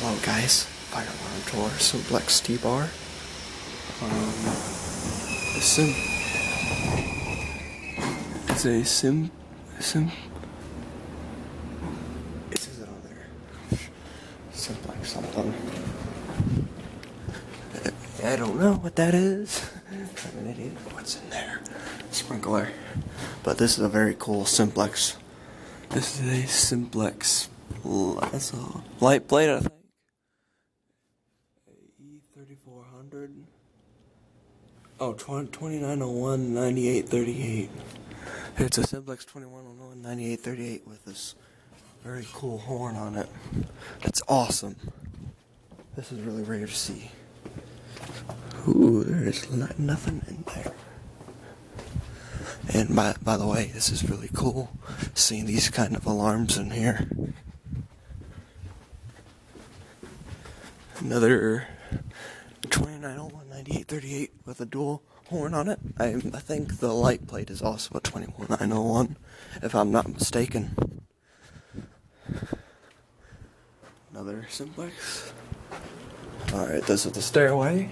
Hello guys, fire alarm tour, simplex T-bar. It's a sim, it says it on there. Simplex something. I don't know what that is. I'm an idiot. What's in there? Sprinkler. But this is a very cool simplex. This is a simplex. That's a light plate, I think. E3400. Oh, 2901 9838. It's a simplex 2101 9838 with this very cool horn on it. That's awesome. This is really rare to see. Ooh, there is nothing in there. And by the way, this is really cool, seeing these kind of alarms in here. Another 2901 9838 with a dual horn on it. I think the light plate is also a 21901, if I'm not mistaken. Another simplex. Alright, this is the stairway.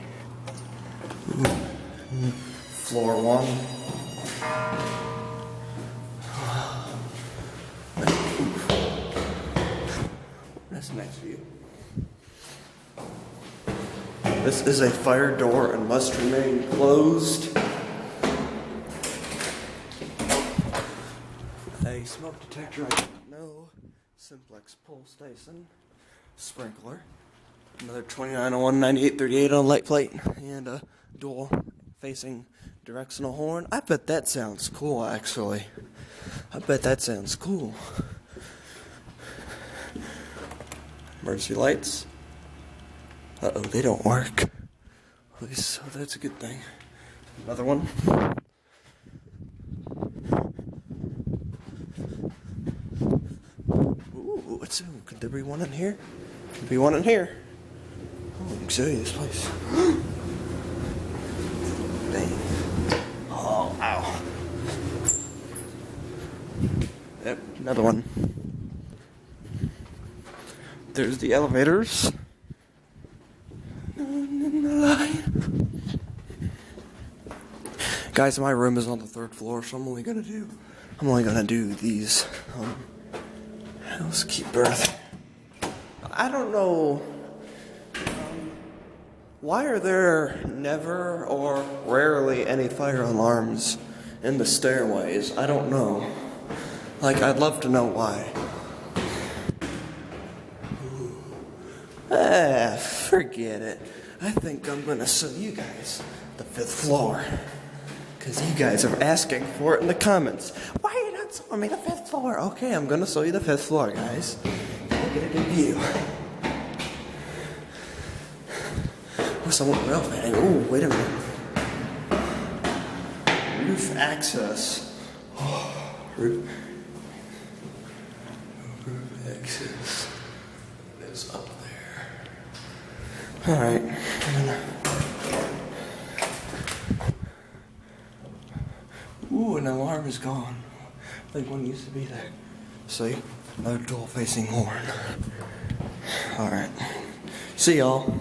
Floor 1. That's next view. This is a fire door and must remain closed. A smoke detector, I don't know. Simplex pull station. Sprinkler. Another 2901 9838 on light plate. And a dual facing directional horn. I bet that sounds cool, actually. I bet that sounds cool. Emergency lights. Uh-oh, they don't work. So that's a good thing. Another one. Ooh, could there be one in here? Could be one in here. Oh, I can show you this place. Dang. Oh, ow. Yep, another one. There's the elevators. Guys, my room is on the 3rd floor, so I'm only gonna do these housekeeper. I don't know. Why are there never or rarely any fire alarms in the stairways? I don't know. Like, I'd love to know why. Forget it. I think I'm gonna show you guys the 5th floor. Because you guys are asking for it in the comments. Why are you not showing me the 5th floor? Okay, I'm gonna show you the 5th floor, guys. We'll get a good view. Oh, someone real fast. Oh, wait a minute. Roof access. Oh, roof access is up there. Alright. Ooh, an alarm is gone. Like one used to be there. See? Another dual facing horn. Alright. See y'all.